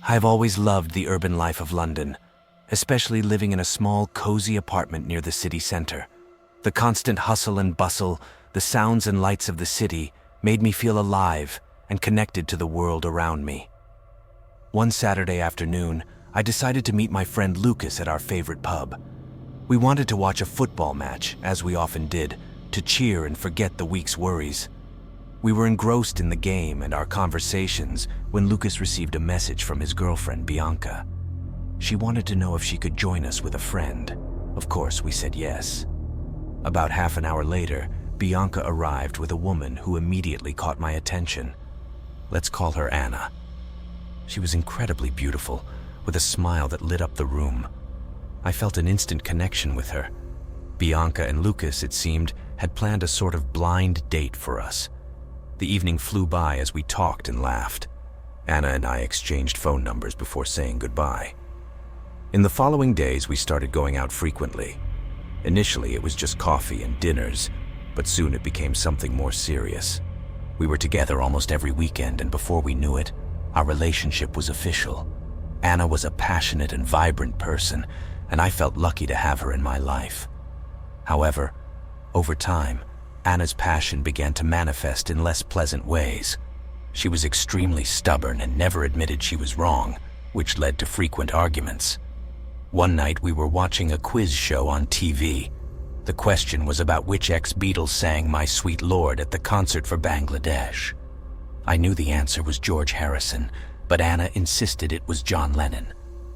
I've always loved the urban life of London, especially living in a small, cozy apartment near the city center. The constant hustle and bustle, the sounds and lights of the city made me feel alive and connected to the world around me. One Saturday afternoon, I decided to meet my friend Lucas at our favorite pub. We wanted to watch a football match, as we often did, to cheer and forget the week's worries. We were engrossed in the game and our conversations when Lucas received a message from his girlfriend, Bianca. She wanted to know if she could join us with a friend. Of course, we said yes. About half an hour later, Bianca arrived with a woman who immediately caught my attention. Let's call her Anna. She was incredibly beautiful, with a smile that lit up the room. I felt an instant connection with her. Bianca and Lucas, it seemed, had planned a sort of blind date for us. The evening flew by as we talked and laughed. Anna and I exchanged phone numbers before saying goodbye. In the following days, we started going out frequently. Initially, it was just coffee and dinners, but soon it became something more serious. We were together almost every weekend, and before we knew it, our relationship was official. Anna was a passionate and vibrant person, and I felt lucky to have her in my life. However, over time, Anna's passion began to manifest in less pleasant ways. She was extremely stubborn and never admitted she was wrong, which led to frequent arguments. One night we were watching a quiz show on TV. The question was about which ex-Beatle sang My Sweet Lord at the concert for Bangladesh. I knew the answer was George Harrison, but Anna insisted it was John Lennon.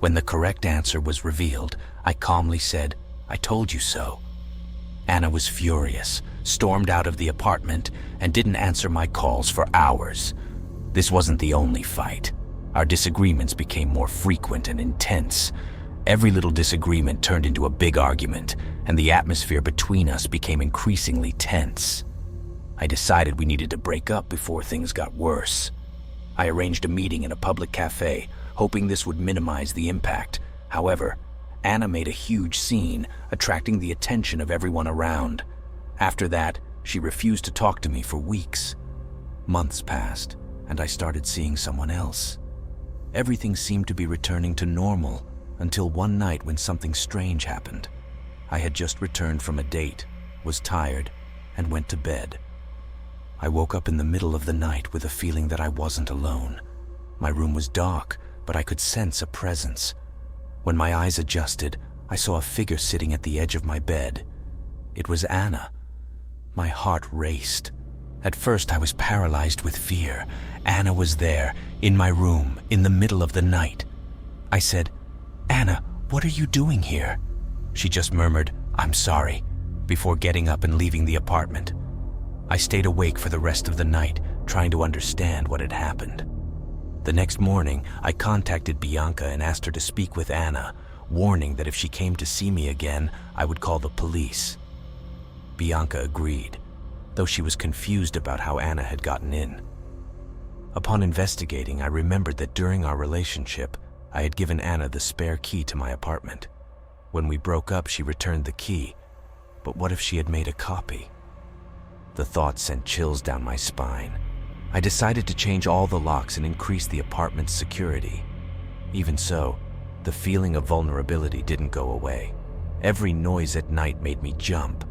When the correct answer was revealed, I calmly said, "I told you so." Anna was furious, stormed out of the apartment, and didn't answer my calls for hours. This wasn't the only fight. Our disagreements became more frequent and intense. Every little disagreement turned into a big argument, and the atmosphere between us became increasingly tense. I decided we needed to break up before things got worse. I arranged a meeting in a public cafe, hoping this would minimize the impact. However, Anna made a huge scene, attracting the attention of everyone around. After that, she refused to talk to me for weeks. Months passed, and I started seeing someone else. Everything seemed to be returning to normal, until one night when something strange happened. I had just returned from a date, was tired, and went to bed. I woke up in the middle of the night with a feeling that I wasn't alone. My room was dark, but I could sense a presence. When my eyes adjusted, I saw a figure sitting at the edge of my bed. It was Anna. My heart raced. At first, I was paralyzed with fear. Anna was there, in my room, in the middle of the night. I said, "Anna, what are you doing here?" She just murmured, "I'm sorry," before getting up and leaving the apartment. I stayed awake for the rest of the night, trying to understand what had happened. The next morning, I contacted Bianca and asked her to speak with Anna, warning that if she came to see me again, I would call the police. Bianca agreed, though she was confused about how Anna had gotten in. Upon investigating, I remembered that during our relationship, I had given Anna the spare key to my apartment. When we broke up, she returned the key, but what if she had made a copy? The thought sent chills down my spine. I decided to change all the locks and increase the apartment's security. Even so, the feeling of vulnerability didn't go away. Every noise at night made me jump.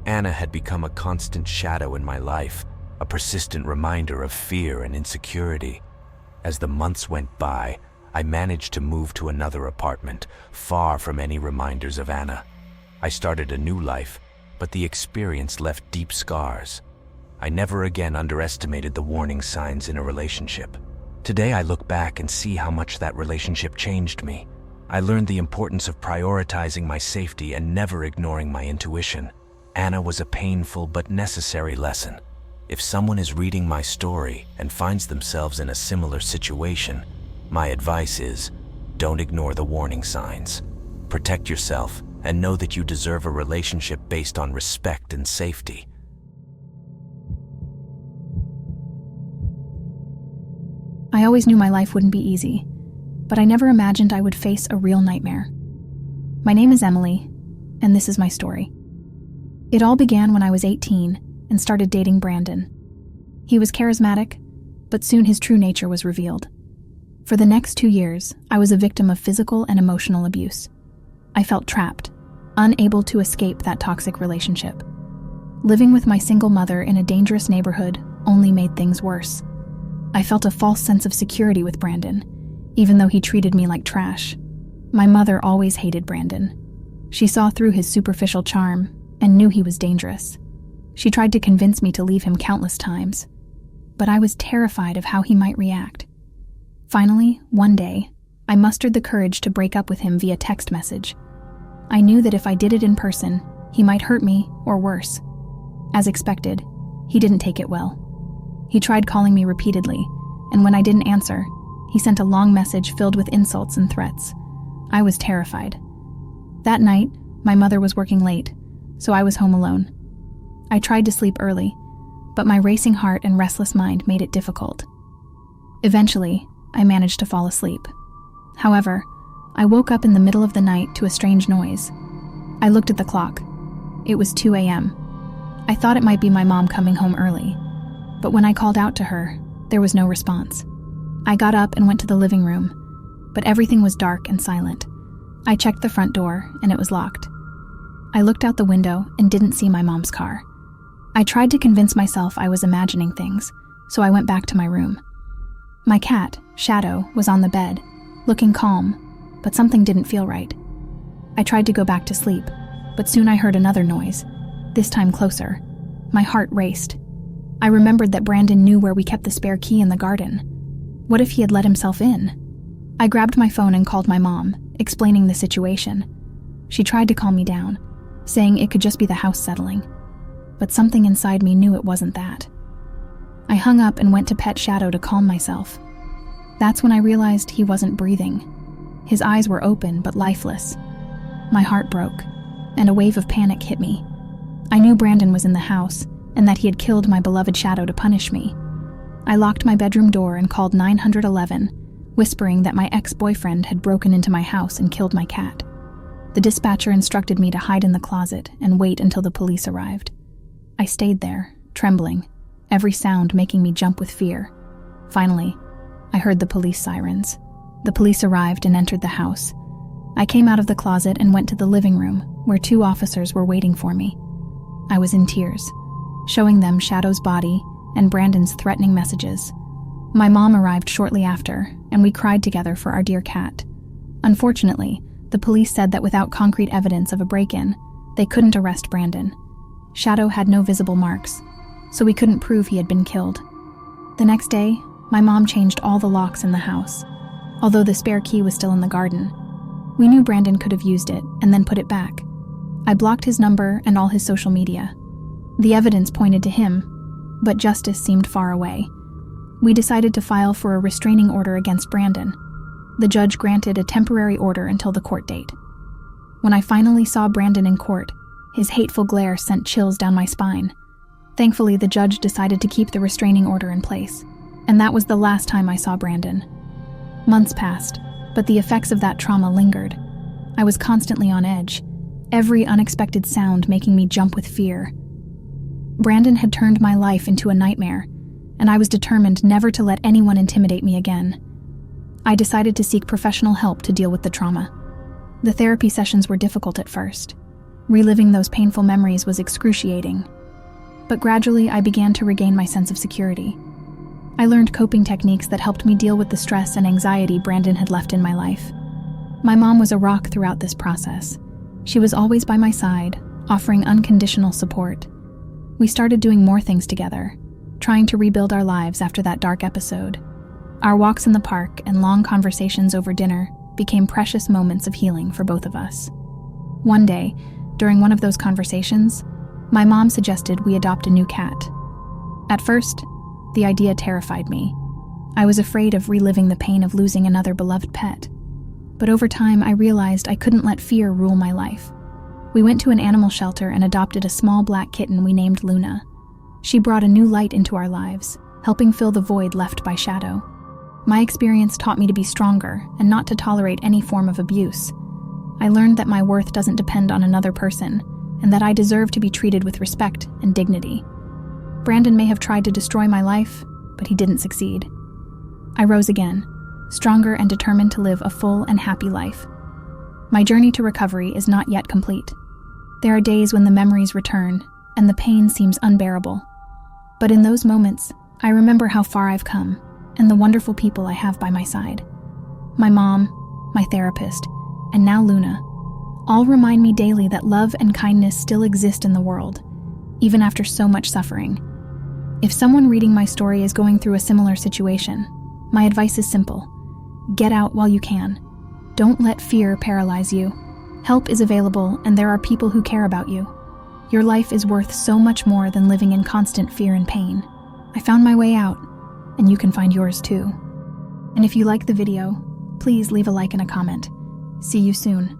Anna had become a constant shadow in my life, a persistent reminder of fear and insecurity. As the months went by, I managed to move to another apartment, far from any reminders of Anna. I started a new life, but the experience left deep scars. I never again underestimated the warning signs in a relationship. Today I look back and see how much that relationship changed me. I learned the importance of prioritizing my safety and never ignoring my intuition. Anna was a painful but necessary lesson. If someone is reading my story and finds themselves in a similar situation, my advice is, don't ignore the warning signs. Protect yourself and know that you deserve a relationship based on respect and safety. I always knew my life wouldn't be easy, but I never imagined I would face a real nightmare. My name is Emily, and this is my story. It all began when I was 18 and started dating Brandon. He was charismatic, but soon his true nature was revealed. For the next 2 years, I was a victim of physical and emotional abuse. I felt trapped, unable to escape that toxic relationship. Living with my single mother in a dangerous neighborhood only made things worse. I felt a false sense of security with Brandon, even though he treated me like trash. My mother always hated Brandon. She saw through his superficial charm and knew he was dangerous. She tried to convince me to leave him countless times, but I was terrified of how he might react. Finally, one day, I mustered the courage to break up with him via text message. I knew that if I did it in person, he might hurt me or worse. As expected, he didn't take it well. He tried calling me repeatedly, and when I didn't answer, he sent a long message filled with insults and threats. I was terrified. That night, my mother was working late, so I was home alone. I tried to sleep early, but my racing heart and restless mind made it difficult. Eventually, I managed to fall asleep. However, I woke up in the middle of the night to a strange noise. I looked at the clock. It was 2 a.m. I thought it might be my mom coming home early, but when I called out to her, there was no response. I got up and went to the living room, but everything was dark and silent. I checked the front door, and it was locked. I looked out the window and didn't see my mom's car. I tried to convince myself I was imagining things, so I went back to my room. My cat, Shadow, was on the bed, looking calm, but something didn't feel right. I tried to go back to sleep, but soon I heard another noise, this time closer. My heart raced. I remembered that Brandon knew where we kept the spare key in the garden. What if he had let himself in? I grabbed my phone and called my mom, explaining the situation. She tried to calm me down, saying it could just be the house settling. But something inside me knew it wasn't that. I hung up and went to pet Shadow to calm myself. That's when I realized he wasn't breathing. His eyes were open but lifeless. My heart broke, and a wave of panic hit me. I knew Brandon was in the house, and that he had killed my beloved Shadow to punish me. I locked my bedroom door and called 911, whispering that my ex-boyfriend had broken into my house and killed my cat. The dispatcher instructed me to hide in the closet and wait until the police arrived. I stayed there, trembling, every sound making me jump with fear. Finally, I heard the police sirens. The police arrived and entered the house. I came out of the closet and went to the living room, where 2 officers were waiting for me. I was in tears, showing them Shadow's body and Brandon's threatening messages. My mom arrived shortly after, and we cried together for our dear cat. Unfortunately, the police said that without concrete evidence of a break-in, they couldn't arrest Brandon. Shadow had no visible marks, so we couldn't prove he had been killed. The next day, my mom changed all the locks in the house, although the spare key was still in the garden. We knew Brandon could have used it and then put it back. I blocked his number and all his social media. The evidence pointed to him, but justice seemed far away. We decided to file for a restraining order against Brandon. The judge granted a temporary order until the court date. When I finally saw Brandon in court, his hateful glare sent chills down my spine. Thankfully, the judge decided to keep the restraining order in place, and that was the last time I saw Brandon. Months passed, but the effects of that trauma lingered. I was constantly on edge, every unexpected sound making me jump with fear. Brandon had turned my life into a nightmare, and I was determined never to let anyone intimidate me again. I decided to seek professional help to deal with the trauma. The therapy sessions were difficult at first. Reliving those painful memories was excruciating. But gradually, I began to regain my sense of security. I learned coping techniques that helped me deal with the stress and anxiety Brandon had left in my life. My mom was a rock throughout this process. She was always by my side, offering unconditional support. We started doing more things together, trying to rebuild our lives after that dark episode. Our walks in the park and long conversations over dinner became precious moments of healing for both of us. One day, during one of those conversations, my mom suggested we adopt a new cat. At first, the idea terrified me. I was afraid of reliving the pain of losing another beloved pet. But over time, I realized I couldn't let fear rule my life. We went to an animal shelter and adopted a small black kitten we named Luna. She brought a new light into our lives, helping fill the void left by Shadow. My experience taught me to be stronger and not to tolerate any form of abuse. I learned that my worth doesn't depend on another person, and that I deserve to be treated with respect and dignity. Brandon may have tried to destroy my life, but he didn't succeed. I rose again, stronger and determined to live a full and happy life. My journey to recovery is not yet complete. There are days when the memories return and the pain seems unbearable. But in those moments, I remember how far I've come and the wonderful people I have by my side. My mom, my therapist, and now Luna, all remind me daily that love and kindness still exist in the world, even after so much suffering. If someone reading my story is going through a similar situation, my advice is simple. Get out while you can. Don't let fear paralyze you. Help is available, and there are people who care about you. Your life is worth so much more than living in constant fear and pain. I found my way out, and you can find yours too. And if you like the video, please leave a like and a comment. See you soon.